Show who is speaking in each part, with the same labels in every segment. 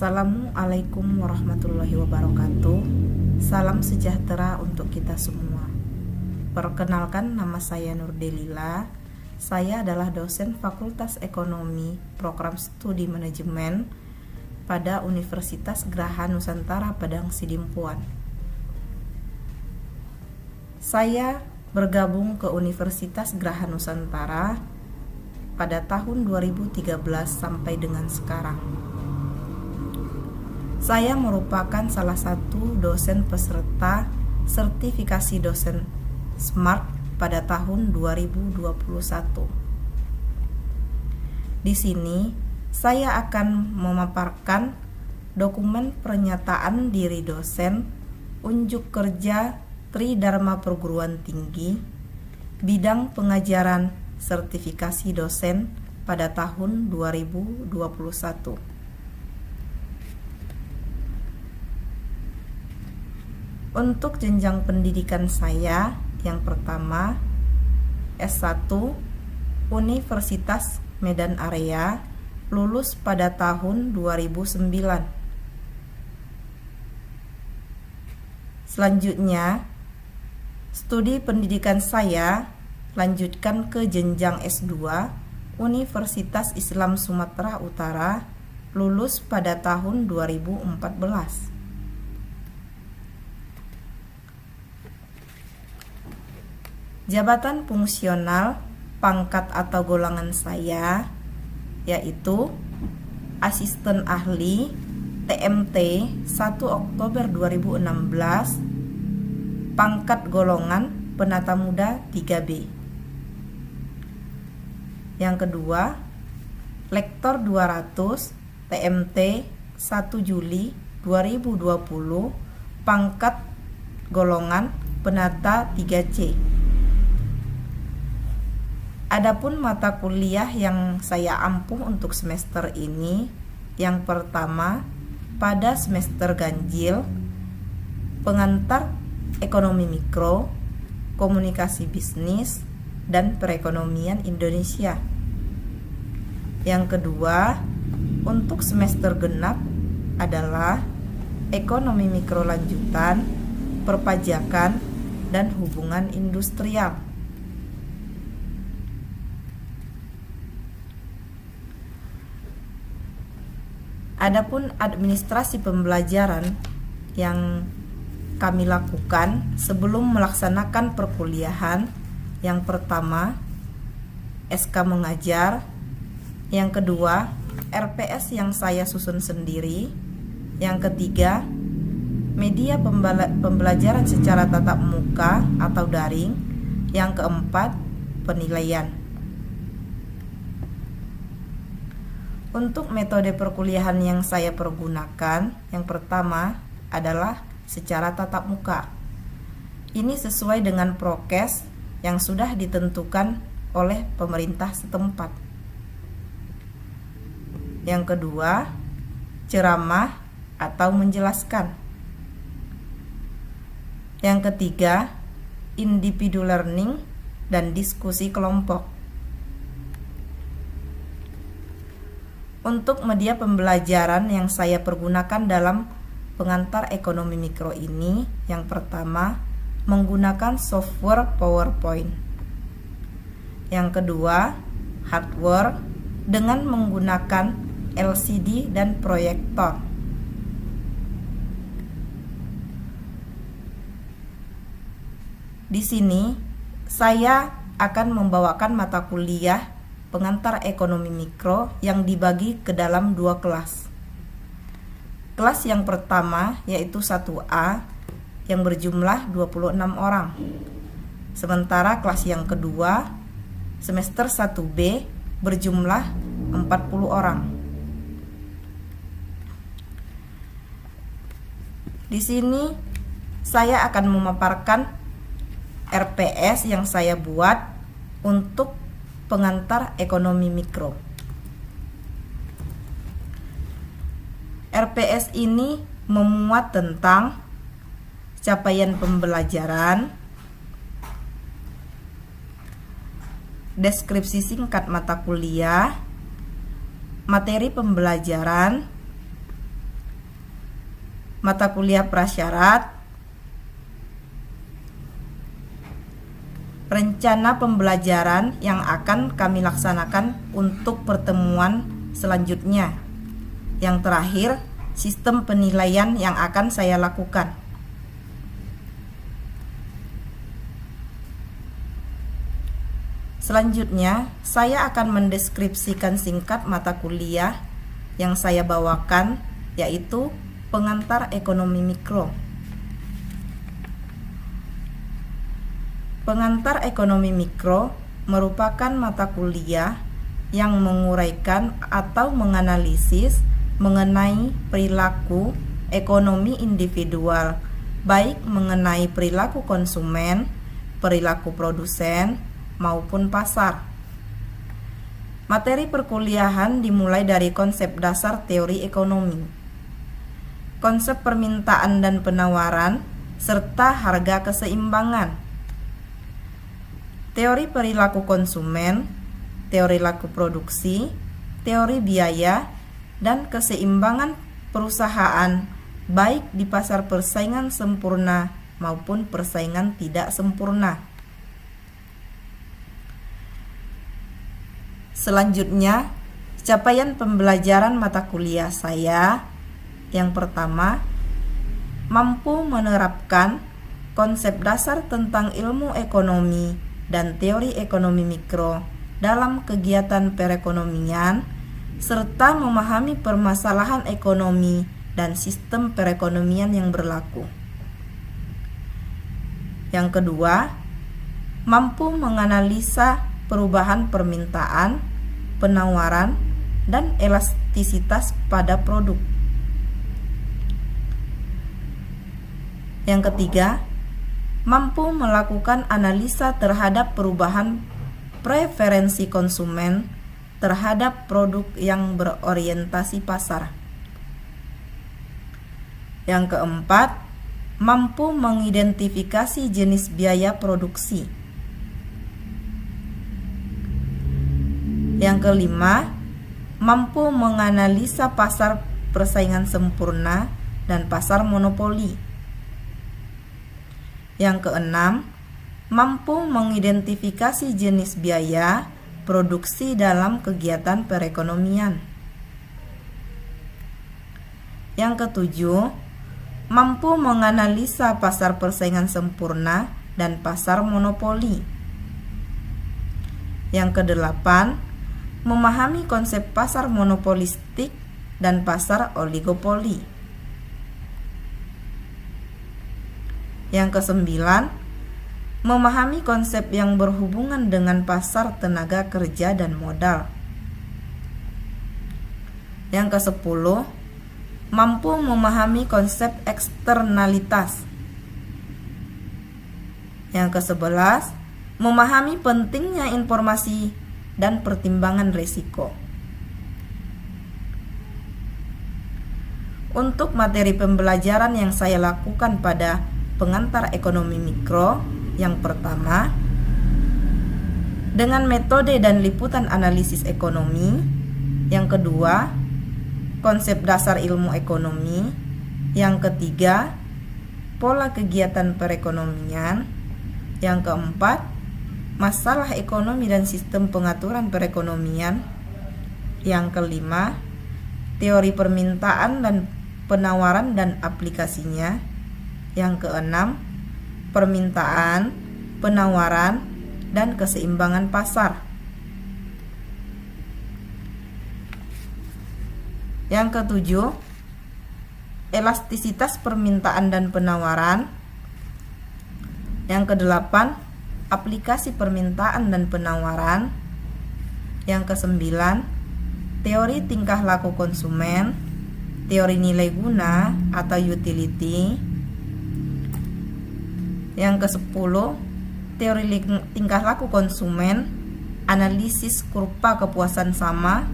Speaker 1: Assalamualaikum warahmatullahi wabarakatuh. Salam sejahtera untuk kita semua. Perkenalkan, nama saya Nurdelila. Saya adalah dosen Fakultas Ekonomi Program Studi Manajemen pada Universitas Geraha Nusantara Padang Sidimpuan. Saya bergabung ke Universitas Geraha Nusantara pada tahun 2013 sampai dengan sekarang. Saya merupakan salah satu dosen peserta sertifikasi dosen SMART pada tahun 2021. Di sini saya akan memaparkan dokumen pernyataan diri dosen unjuk kerja Tridharma Perguruan Tinggi bidang pengajaran sertifikasi dosen pada tahun 2021. Untuk jenjang pendidikan saya, yang pertama S1 Universitas Medan Area, lulus pada tahun 2009. Selanjutnya, studi pendidikan saya lanjutkan ke jenjang S2 Universitas Islam Sumatera Utara, lulus pada tahun 2014. Jabatan fungsional, pangkat atau golongan saya yaitu Asisten Ahli TMT 1 Oktober 2016, pangkat golongan Penata Muda 3B. Yang kedua, Lektor 200 TMT 1 Juli 2020, pangkat golongan Penata 3C. Adapun mata kuliah yang saya ampuh untuk semester ini, yang pertama pada semester ganjil, pengantar ekonomi mikro, komunikasi bisnis, dan perekonomian Indonesia. Yang kedua, untuk semester genap adalah ekonomi mikro lanjutan, perpajakan, dan hubungan industrial. Adapun administrasi pembelajaran yang kami lakukan sebelum melaksanakan perkuliahan, yang pertama SK mengajar, yang kedua RPS yang saya susun sendiri, yang ketiga media pembelajaran secara tatap muka atau daring, yang keempat penilaian. Untuk metode perkuliahan yang saya pergunakan, yang pertama adalah secara tatap muka. Ini sesuai dengan prokes yang sudah ditentukan oleh pemerintah setempat. Yang kedua, ceramah atau menjelaskan. Yang ketiga, individu learning dan diskusi kelompok. Untuk media pembelajaran yang saya pergunakan dalam pengantar ekonomi mikro ini, yang pertama menggunakan software PowerPoint. Yang kedua, hardware dengan menggunakan LCD dan proyektor. Di sini saya akan membawakan mata kuliah pengantar ekonomi mikro yang dibagi ke dalam 2 kelas. Kelas yang pertama yaitu 1A yang berjumlah 26 orang. Sementara kelas yang kedua semester 1B berjumlah 40 orang. Di sini saya akan memaparkan RPS yang saya buat untuk pengantar ekonomi mikro. RPS ini memuat tentang capaian pembelajaran, deskripsi singkat mata kuliah, materi pembelajaran, mata kuliah prasyarat, rencana pembelajaran yang akan kami laksanakan untuk pertemuan selanjutnya. Yang terakhir, sistem penilaian yang akan saya lakukan. Selanjutnya, saya akan mendeskripsikan singkat mata kuliah yang saya bawakan, yaitu pengantar ekonomi mikro. Pengantar ekonomi mikro merupakan mata kuliah yang menguraikan atau menganalisis mengenai perilaku ekonomi individual, baik mengenai perilaku konsumen, perilaku produsen, maupun pasar. Materi perkuliahan dimulai dari konsep dasar teori ekonomi, konsep permintaan dan penawaran, serta harga keseimbangan, teori perilaku konsumen, teori laku produksi, teori biaya, dan keseimbangan perusahaan, baik di pasar persaingan sempurna maupun persaingan tidak sempurna. Selanjutnya, capaian pembelajaran mata kuliah saya yang pertama, mampu menerapkan konsep dasar tentang ilmu ekonomi dan teori ekonomi mikro dalam kegiatan perekonomian, serta memahami permasalahan ekonomi dan sistem perekonomian yang berlaku. Yang kedua, mampu menganalisa perubahan permintaan, penawaran, dan elastisitas pada produk. Yang ketiga, mampu melakukan analisa terhadap perubahan preferensi konsumen terhadap produk yang berorientasi pasar. Yang keempat, mampu mengidentifikasi jenis biaya produksi. Yang kelima, mampu menganalisa pasar persaingan sempurna dan pasar monopoli. Yang keenam, mampu mengidentifikasi jenis biaya produksi dalam kegiatan perekonomian. Yang ketujuh, mampu menganalisa pasar persaingan sempurna dan pasar monopoli. Yang kedelapan, memahami konsep pasar monopolistik dan pasar oligopoli. Yang kesembilan, memahami konsep yang berhubungan dengan pasar tenaga kerja dan modal. Yang kesepuluh, mampu memahami konsep eksternalitas. Yang kesebelas, memahami pentingnya informasi dan pertimbangan risiko. Untuk materi pembelajaran yang saya lakukan pada pengantar ekonomi mikro, yang pertama, dengan metode dan liputan analisis ekonomi. Yang kedua, konsep dasar ilmu ekonomi. Yang ketiga, pola kegiatan perekonomian. Yang keempat, masalah ekonomi dan sistem pengaturan perekonomian. Yang kelima, teori permintaan dan penawaran dan aplikasinya. Yang keenam, permintaan, penawaran, dan keseimbangan pasar. Yang ketujuh, elastisitas permintaan dan penawaran. Yang kedelapan, aplikasi permintaan dan penawaran. Yang kesembilan, teori tingkah laku konsumen, teori nilai guna atau utility. Yang kesepuluh, teori tingkah laku konsumen, analisis kurva kepuasan sama.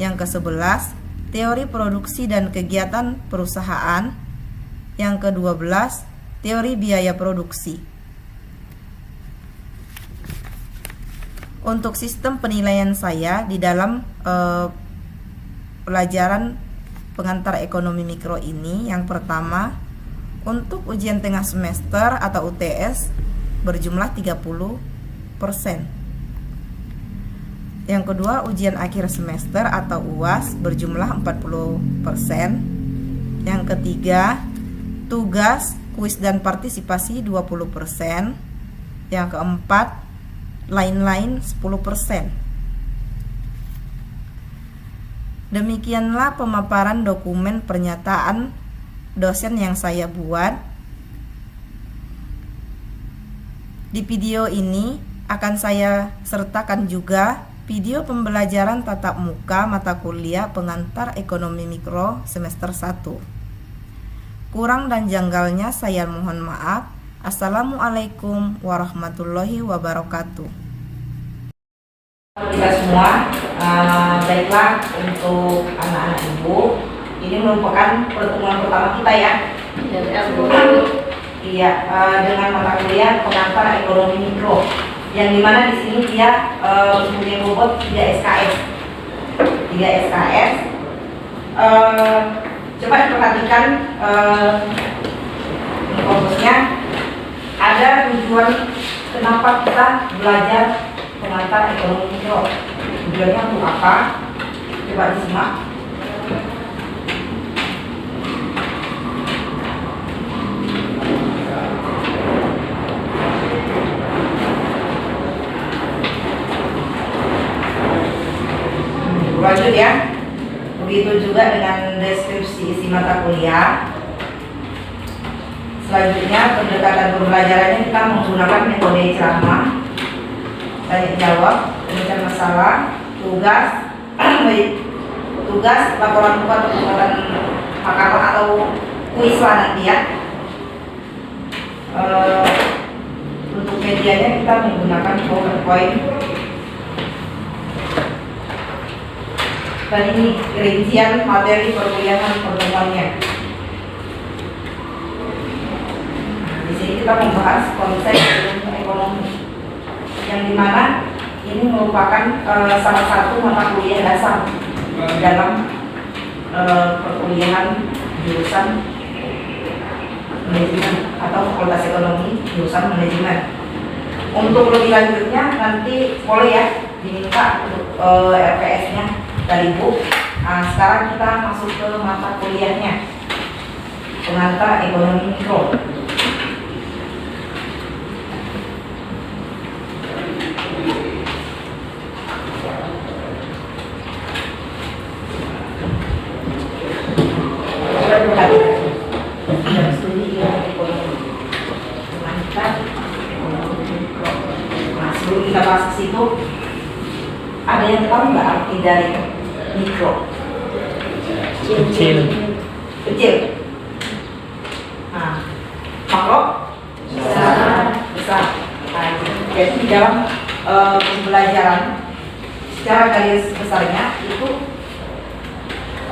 Speaker 1: Yang kesebelas, teori produksi dan kegiatan perusahaan. Yang kedua belas, teori biaya produksi. Untuk sistem penilaian saya di dalam pelajaran pengantar ekonomi mikro ini, yang pertama, untuk ujian tengah semester atau UTS berjumlah 30%. Yang kedua, ujian akhir semester atau UAS berjumlah 40%. Yang ketiga, tugas, kuis dan partisipasi 20%. Yang keempat, lain-lain 10%. Demikianlah pemaparan dokumen pernyataan dosen yang saya buat. Di video ini akan saya sertakan juga video pembelajaran tatap muka mata kuliah pengantar ekonomi mikro semester 1. Kurang dan janggalnya saya mohon maaf. Assalamualaikum warahmatullahi wabarakatuh. Kita semua, baiklah untuk anak-anak ibu, ini merupakan pertemuan pertama kita ya. Iya, dengan mata kuliah pengantar ekonomi mikro, yang dimana di sini dia mempunyai bobot 3 SKS. 3 SKS. Coba diperhatikan fokusnya. Ada tujuan kenapa kita belajar pengantar ekonomi mikro. Tujuannya untuk apa? Coba disimak. Lanjut ya. Begitu juga dengan deskripsi isi mata kuliah. Selanjutnya, pendekatan pembelajarannya kita menggunakan metode ceramah, tanya jawab, pemecahan masalah, tugas, laporan muka atau pembuatan makalah atau kuis lah nanti ya. Untuk medianya kita menggunakan PowerPoint. Dan ini rincian materi perkuliahan pertemuannya. Di sini kita membahas konsep ilmu ekonomi, yang dimana ini merupakan salah satu mata kuliah dasar dalam perkuliahan jurusan manajemen atau fakultas ekonomi jurusan manajemen. Untuk lebih lanjutnya nanti boleh ya diminta untuk RPS-nya dari Bu. Nah, sekarang kita masuk ke mata kuliahnya, pengantar ekonomi mikro. Sebelum kita bahas ke situ, ada yang tahu nggak arti dari mikro? Kecil. Nah, makro besar. Nah, jadi di dalam pembelajaran secara garis besarnya itu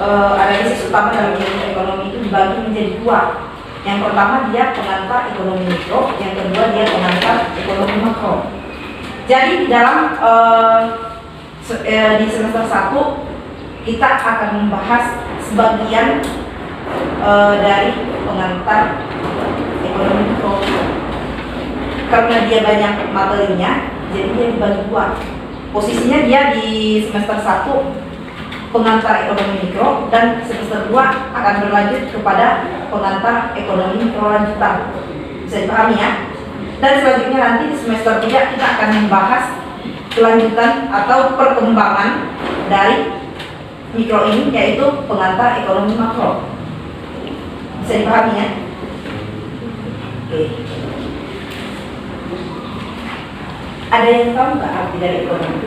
Speaker 1: analisis utama dalam ilmu ekonomi itu dibagi menjadi dua. Yang pertama dia pengantar ekonomi mikro, yang kedua dia pengantar ekonomi makro. Jadi di dalam di semester 1 kita akan membahas sebagian dari pengantar ekonomi mikro. Karena dia banyak materinya, jadi dia dibagi dua. Posisinya dia di semester 1 pengantar ekonomi mikro, dan semester 2 akan berlanjut kepada pengantar ekonomi mikro lanjutan. Bisa dipahami ya? Dan selanjutnya nanti di semester 3 kita akan membahas kelanjutan atau perkembangan dari mikro ini, yaitu pengantar ekonomi makro. Bisa dipahami ya? Oke. Ada yang tahu nggak arti dari ekonomi?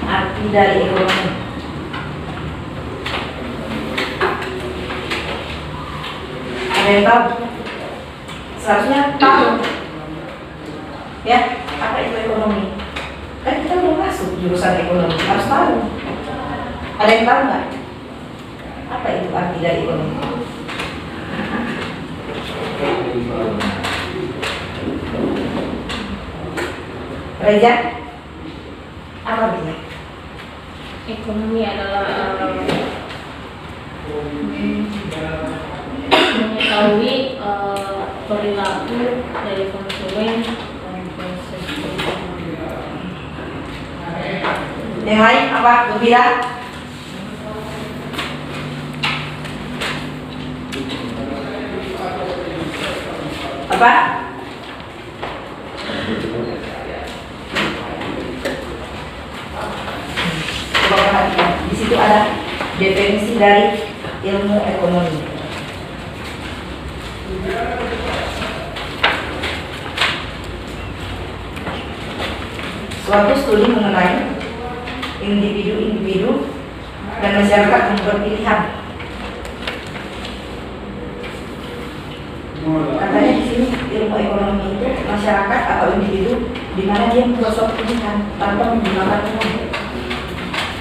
Speaker 1: Arti dari ekonomi. Ada yang tahu? Seharusnya tahu. Ya, apa itu ekonomi? Kan kita belum masuk jurusan ekonomi, harus tahu. Ada yang tahu nggak? Apa itu arti dari ekonomi? Reza? Apa artinya?
Speaker 2: ekonomi adalah mengetahui perilaku dari konsumen dan proses
Speaker 1: Yang lain apa? Berbeda? Apa? Coba perhatikan. Di situ ada definisi dari ilmu ekonomi. Suatu studi mengenai individu-individu dan masyarakat yang berpilihan. Katanya di sini ilmu ekonomi itu masyarakat atau individu di mana dia membuat suatu pilihan tanpa menggunakan uang.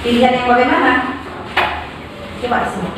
Speaker 1: Pilihan yang bagaimana? Coba di sini.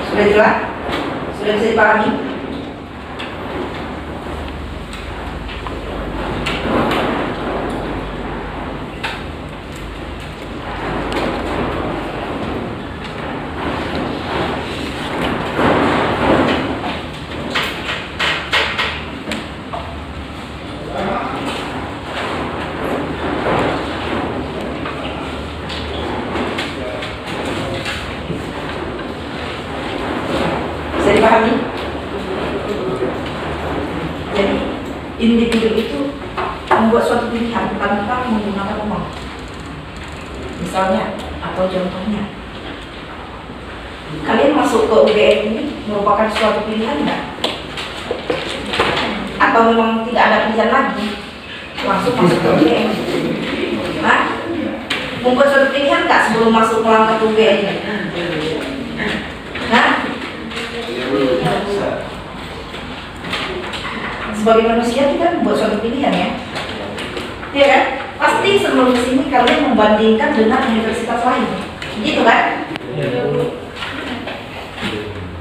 Speaker 1: Sudah jelas? Sudah bisa dipahami? Bisa dipahami? Jadi individu itu membuat suatu pilihan tanpa menggunakan uang. Misalnya atau contohnya, kalian masuk ke UGM ini merupakan suatu pilihan enggak? Atau memang tidak ada pilihan lagi langsung masuk ke UGM? Nah, membuat suatu pilihan enggak sebelum masuk melangkah ke UGM ini? Nah, sebagai manusia kita membuat suatu pilihan ya, iya kan? Pasti sebelum kesini kalian membandingkan dengan universitas lain, gitu kan?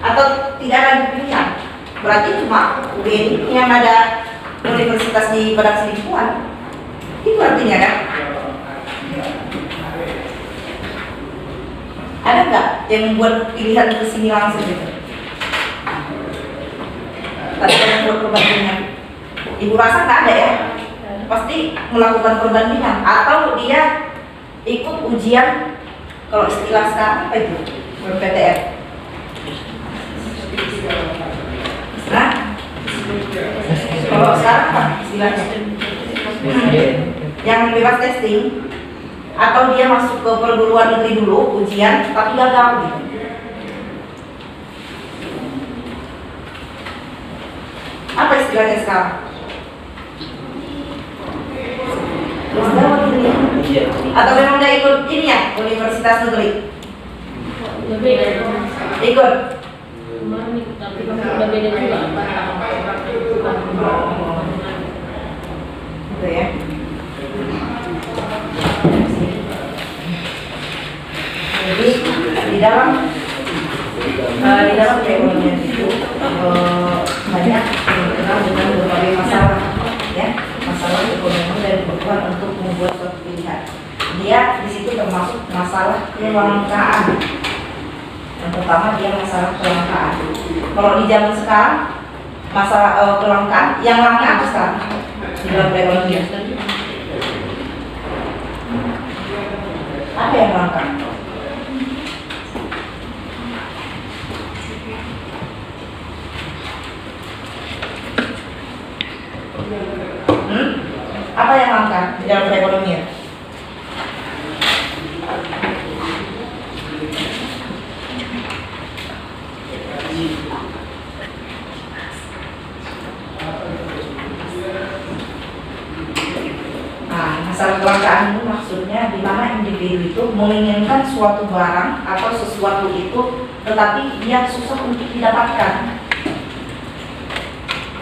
Speaker 1: Atau tidak ada pilihan? Berarti cuma UGM yang ada universitas di Padang Selingkuhan, itu artinya kan? Ada nggak yang membuat pilihan kesini langsung gitu? Tadi yang buat perbandingan, ibu rasa nggak ada ya? Pasti melakukan perbandingan atau dia ikut ujian, kalau istilah sekarang apa itu? PTN. Nah, kalau sekarang apa istilahnya? Yang bebas testing, atau dia masuk ke perguruan negeri dulu ujian tapi gagal gitu. Apa istilahnya sekarang? Atau memang udah ikut ini ya, universitas negeri?
Speaker 2: lebih dari
Speaker 1: Ikut?
Speaker 2: kemarin tapi udah beda juga
Speaker 1: Gitu ya. Jadi di dalam ekonomi itu banyak terkenal dengan berbagai masalah, ya, masalah ekonomi dan kebutuhan untuk membuat suatu pilihan. Dia di situ termasuk masalah kelangkaan. Yang pertama dia masalah kelangkaan. Kalau di zaman sekarang masalah kelangkaan yang langka apa sekarang di dalam perekonomian? Apa yang langka? Apa yang langka di dalam perekonomian? menginginkan suatu barang atau sesuatu itu, tetapi dia susah untuk didapatkan.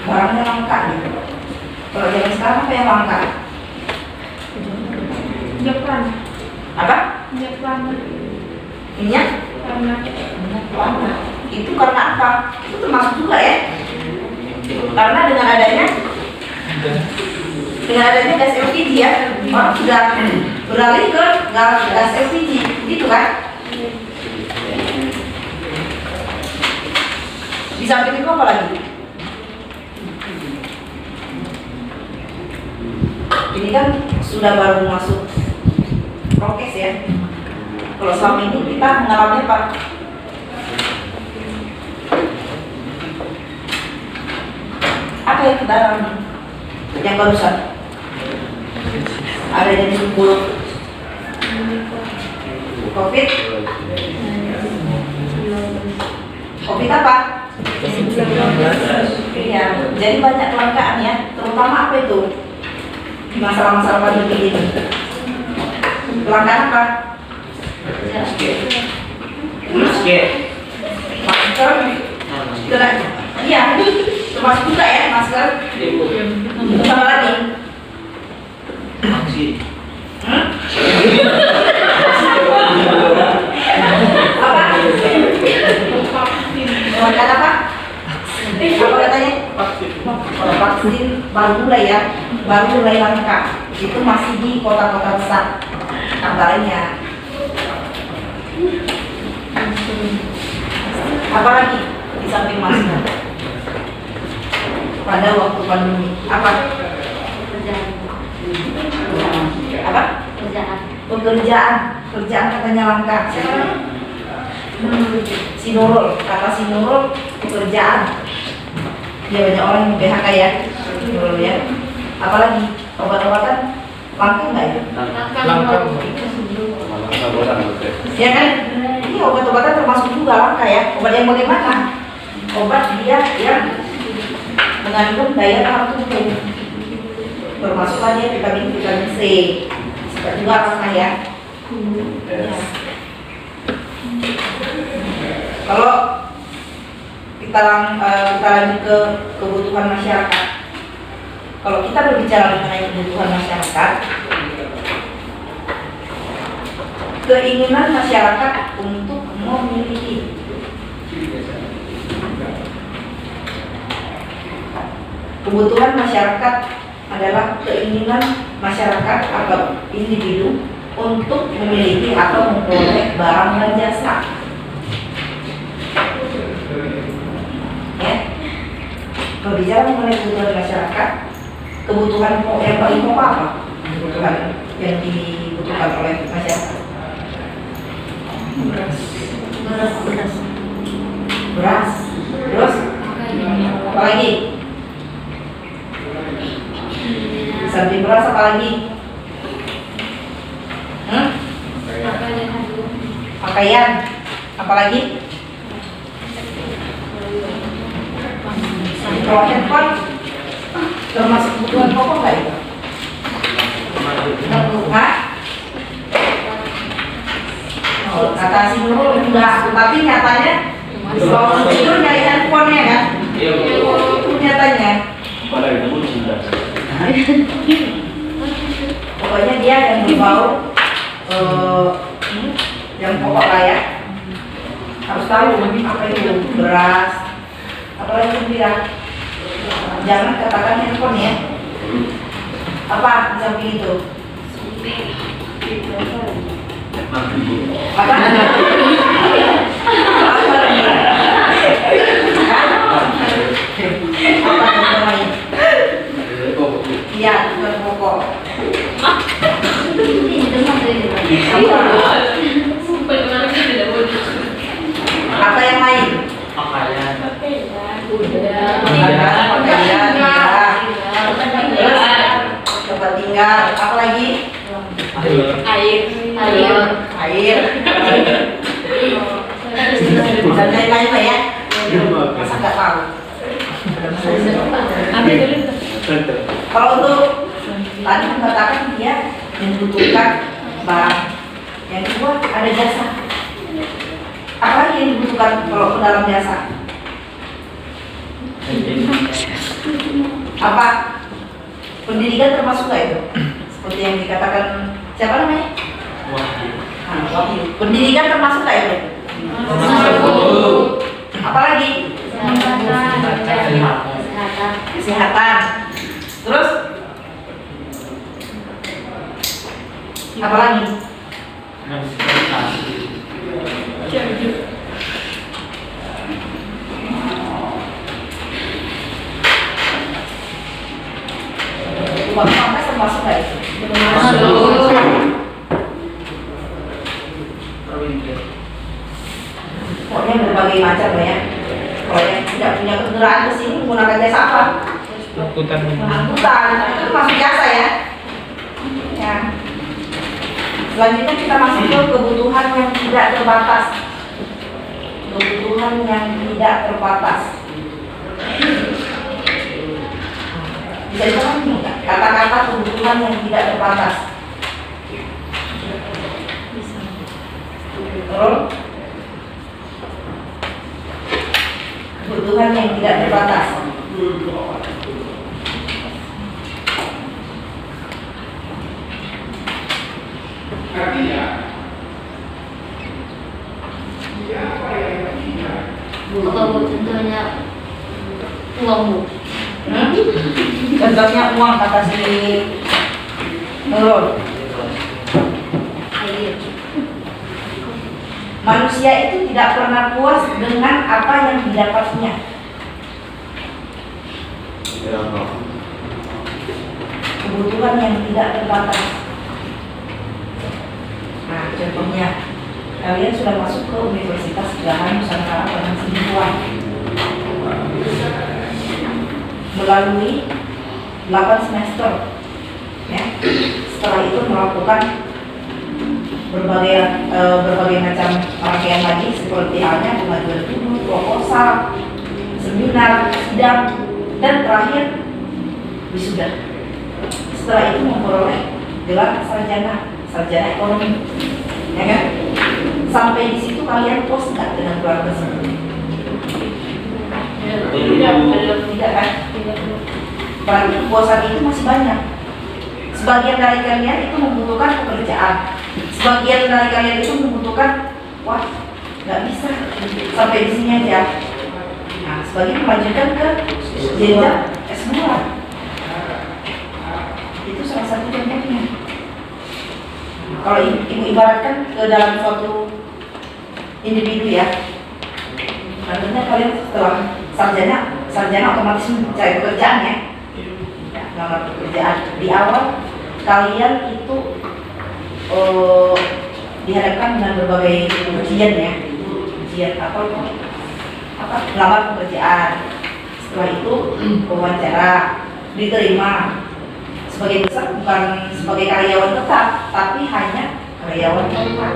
Speaker 1: Barangnya langka gitu. Kalau zaman sekarang apa yang langka?
Speaker 2: Jepang.
Speaker 1: Apa?
Speaker 2: Jepang.
Speaker 1: Minyak? Minyak kelapa. Itu karena apa? Itu termasuk juga ya. Karena dengan adanya gas LPG ya, orang sudah beralih ke gas LPG, gitu kan? Di samping itu apa lagi? Ini kan sudah baru masuk prokes ya. Kalau selama ini kita mengalami apa? Apa yang kita alami? Yang barusan ada yang disebut COVID. COVID apa? Iya, jadi banyak kelangkaan ya, terutama apa itu? Masalah-masalah pandemi ini. Kelangkaan apa? Masker. Iya, termasuk juga ya masker. Terus apa lagi?
Speaker 3: Vaksin.
Speaker 1: Apa? Kelangkaan apa? Apa katanya? Kalau vaksin baru mulai ya, baru mulai langka. Itu masih di kota-kota besar. Kabarnya. Apalagi di samping masker pada waktu pandemi apa? Apa? Pekerjaan katanya langka. Si Nurul pekerjaan. Dia banyak orang yang PHK ya. Nurul ya. Apalagi obat-obatan langka nggak ya?
Speaker 3: Langka.
Speaker 1: Ya kan? Ini obat-obatan termasuk juga langka ya. Obat yang bagaimana? Obat dia yang mengandung daya tahan tubuh, termasuk aja vitamin C. Juga langka ya. Kalau kita lanjut ke kebutuhan masyarakat. Kalau kita berbicara mengenai kebutuhan masyarakat, keinginan masyarakat untuk memiliki. Kebutuhan masyarakat adalah keinginan masyarakat atau individu untuk memiliki atau memperoleh barang dan jasa. Ya. Kalau bicara mengenai kebutuhan masyarakat, kebutuhan yang paling pokok apa? Kebutuhan yang dibutuhkan oleh masyarakat. Beras. Terus apa lagi? Samping beras apa lagi? Pakaian. Apa lagi? Kalau handphone termasuk kebutuhan pokok nggak itu? Hah? Oh, kata si Nurul enggak, tapi nyatanya bangun tidur nyari handphonenya kan? Itu nyatanya. Pokoknya dia yang berbau yang pokok lah ya. Harus tahu apa itu beras, apalagi bilang jangan katakan handphone ya. Apa di samping itu? Apa? Iya, bukan pokok. Apa yang lain?
Speaker 3: Pakaian.
Speaker 1: Tempat tinggal. Apa lagi? Air. Dan lain-lain lah ya. Masa nggak tahu? Kalau untuk tadi mengatakan dia membutuhkan barang Yang kedua ada jasa. Apa lagi yang dibutuhkan kalau ke dalam jasa? Apa? Pendidikan termasuk nggak itu? Seperti yang dikatakan siapa namanya? Wahyu. Pendidikan termasuk nggak itu? Apalagi? Kesehatan. Terus? Apalagi? Uang pangkas termasuk nggak itu? Pokoknya berbagai macam ya. Kalau yang tidak punya kendaraan ke sini menggunakan jasa apa? Angkutan, itu termasuk jasa ya. Ya. Selanjutnya kita masuk ke kebutuhan yang tidak terbatas. Kebutuhan yang tidak terbatas. Bisa dipahami nggak? Kata-kata kebutuhan yang tidak terbatas. Terus kebutuhan yang tidak terbatas.
Speaker 2: Kalau contohnya uang, Bu.
Speaker 1: Contohnya uang, kata si Nurul.
Speaker 2: Air.
Speaker 1: Manusia itu tidak pernah puas dengan apa yang didapatnya. Kebutuhan yang tidak terbatas. Nah, contohnya kalian sudah masuk ke Universitas Geraha Nusantara Penghasilan melalui 8 semester. Ya. Setelah itu melakukan berbagai macam rangkaian lagi seperti halnya pengajuan tuduh, proposal, seminar, sidang, dan terakhir wisuda. Setelah itu memperoleh gelar sarjana ekonomi, ya kan? Sampai di situ kalian puas nggak dengan gelar tersebut? Tidak kan? Berarti kepuasan itu masih banyak. Sebagian dari kalian itu membutuhkan pekerjaan. Sebagian dari kalian itu membutuhkan, wah, nggak bisa sampai di sini aja. Nah, sebagian melanjutkan ke jenjang S2. Itu salah satu contohnya. Kalau ibu ibaratkan ke dalam suatu individu ya, nantinya kalian setelah sarjana otomatis mencari pekerjaan ya. Melamar pekerjaan di awal kalian itu dihadapkan dengan berbagai ujian ya, ujian melamar pekerjaan. Setelah itu wawancara, diterima. Sebagai besar bukan sebagai karyawan tetap, tapi hanya karyawan kontrak.